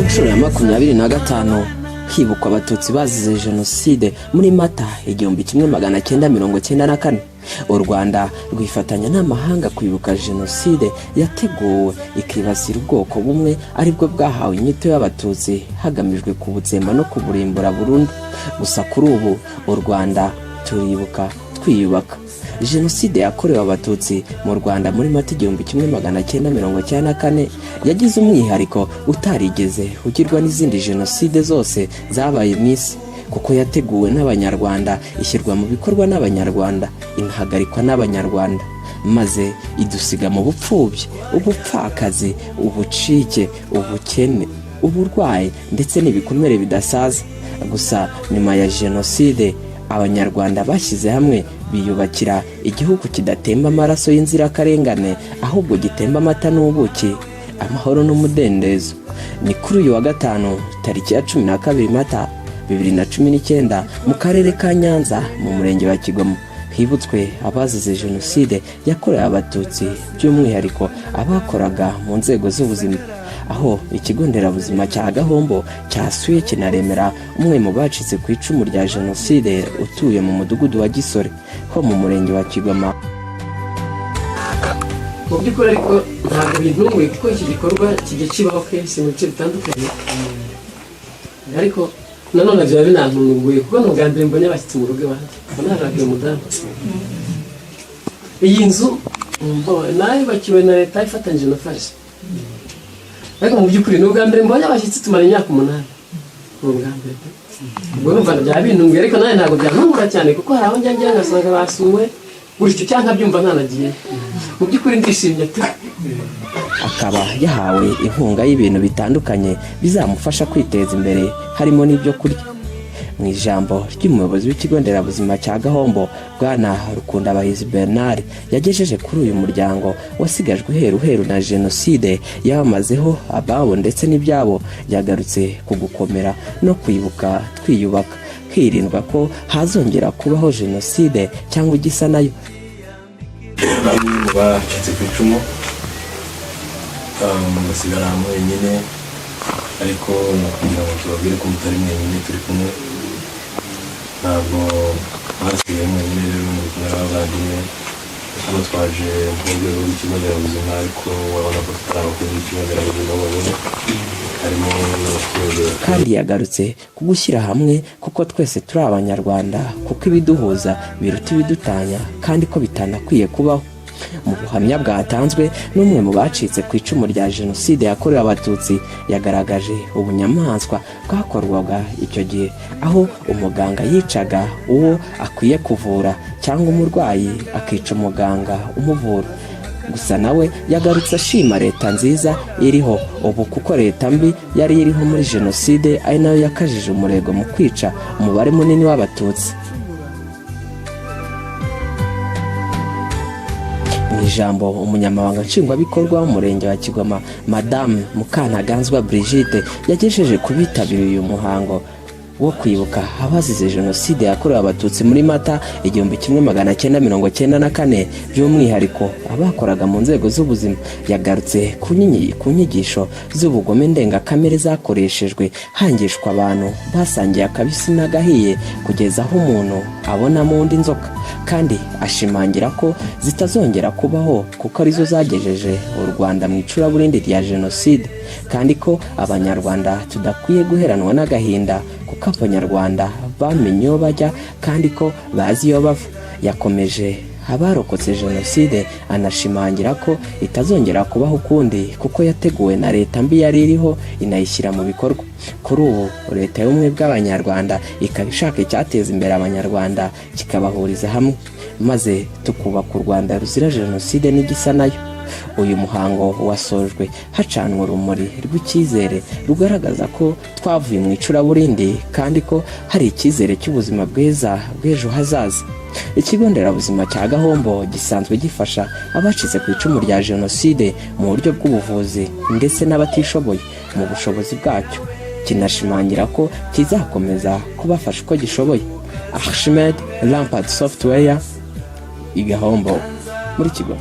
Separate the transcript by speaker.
Speaker 1: nshuro ya 25 hibukwa abatutsi bazize jenoside muri Mata 1994. U Rwanda rwifatanya n'amahanga kwibuka jenoside yateguwe ikibasira ubwoko bumwe aribwo bwahawe inyito y'abatutsi hagamijwe kubutsemba no kuburimbura burundu. Gusa kuri ubu u Rwanda turibuka twiyubaka. Jenoside yakorewe abatutsi mu Rwanda muri Mata 1994 yagize umwihariko utarigeze ugirwa n'izindi jenoside zose zabaye mu isi, kuko yateguwe n'Abanyarwanda, ishyirwa mu bikorwa n'Abanyarwanda, inahagarikwa n'Abanyarwanda, maze idusiga mu bupfubyi, ubupfakazi, ubucike, ubukene, uburwayi ndetse n'ibikomere bidasaza. Gusa nyuma ya jenoside Abanyarwanda bashyize hamwe biyubakira igihugu kidatemba amaraso y'inzirakarengane, ahubwo gitemba amata n'ubuki, amahoro n'umudendezo. Ni kuri uyu wa gatanu tariki ya 12 Mata 2019 mu karere ka Nyanza mu murenge wa Kigoma hibutswe abazize jenoside yakorewe abatutsi, by'umwihariko abakoraga mu nzego z'ubuzima, aho ikigo nderabuzima cya Gahombo cyasuye kinaremera umwe mu bacitse ku icumu rya jenoside utuye mu mudugudu wa Gisore ho mu murenge wa Kigoma.
Speaker 2: Mu by'ukuri ariko ntabwo bintunguye kuko iki gikorwa kijya kibaho kenshi mu bice bitandukanye, ariko nanone byaba binantunguye kuko n'ubwa mbere mbonye abashyitsi mu rugo iwanjye naragiye umudamu. Iyi nzu nayo bakiwe na leta ifatanyije na farisi, ariko mu by'ukuri n'ubwa mbere mbonye abashyitsi tumara imyaka 8. N'ubwa mbere ubwo numva byaba bintunguye, ariko nawe ntabwo byantungura cyane kuko hari aho njya ngasanga basuwe gutyo cyangwa byumva ntanagiye. Mu by'ukuri ndishimye tu.
Speaker 1: Akaba yahawe inkunga y'ibintu bitandukanye bizamufasha kwiteza imbere, harimo n'ibyo kurya. Mu ijambo ry'umuyobozi w'ikigo nderabuzima cya Gahombo Bwana Rukundabahizi Bernard yagejeje kuri uyu muryango wasigajwe heru na jenoside yabamazeho ababo ndetse n'ibyabo, yagarutse ku gukomera no kwibuka twiyubaka, hirindwa ko hazongera kubaho jenoside cyangwa igisa nayo.
Speaker 3: Bacitse ku icumu basigara mwenyine, ariko kugira ngo tubabwire ko mutari mwenyine, turi kumwe, ntabwo mwasigaye mwenyine, rero muri kumwe n'abavandimwe. Hano twaje mu rwego rw'ikigo nderabuzima, ariko urabona ko tutari abakozi b'ikigo nderabuzima bonyine, harimo n'abaturage.
Speaker 1: Kandi yagarutse ku gushyira hamwe kuko twese turi Abanyarwanda, kuko ibiduhuza biruta ibidutanya kandi ko bitanakwiye kubaho. Mu buhamya bwatanzwe n'umwe mu bacitse ku icumu rya jenoside yakorewe abatutsi, yagaragaje ubunyamaswa bwakorwaga icyo gihe, aho umuganga yicaga uwo akwiye kuvura cyangwa umurwayi akica umuganga umuvura. Gusa nawe yagarutse ashima leta nziza iriho ubu, kuko leta mbi yari iriho muri jenoside ari nayo yakajije umurego mu kwica umubare munini w'abatutsi. Ijambo umunyamabanga nshingwabikorwa w'umurenge wa Kigoma Madame Mukantaganzwa Brigitte yagejeje kubitabiriye uyu muhango wo kwibuka abazize jenoside yakorewe abatutsi muri Mata 1994, by'umwihariko abakoraga mu nzego z'ubuzima. Yagarutse ku nyigisho z'ubugome ndengakamere zakoreshejwe hangishwa abantu basangiye akabisi n'agahiye kugeza aho umuntu abona mu ndi inzoka, kandi ashimangira ko zitazongera kubaho kuko arizo zagejeje u Rwanda mu icuraburindi rya jenoside, kandi ko Abanyarwanda tudakwiye guheranwa n'agahinda kuko Abanyarwanda bamenye iyo bajya kandi ko bazi iyo bava. Yakomeje abarokotse jenoside anashimangira ko itazongera kubaho ukundi kuko yateguwe na leta mbi yari iriho inayishyira mu bikorwa. Kuri ubu leta y'ubumwe bw'Abanyarwanda ikaba ishaka icyateza imbere Abanyarwanda kikabahuriza hamwe, maze tukubaka u Rwanda ruzira jenoside n'igisa nayo. Uyu muhango wasojwe hacanwa urumuri rw'icyizere rugaragaza ko twavuye mu icuraburindi kandi ko hari icyizere cy'ubuzima bwiza bw'ejo hazaza. Ikigo nderabuzima cya Gahombo gisanzwe gifasha abacitse ku icumu rya jenoside mu buryo bw'ubuvuzi ndetse n'abatishoboye mu bushobozi bwacyo, kinashimangira ko kizakomeza kubafasha uko gishoboye. Ahmed Lampard Software i Gahombo muri Kigoma.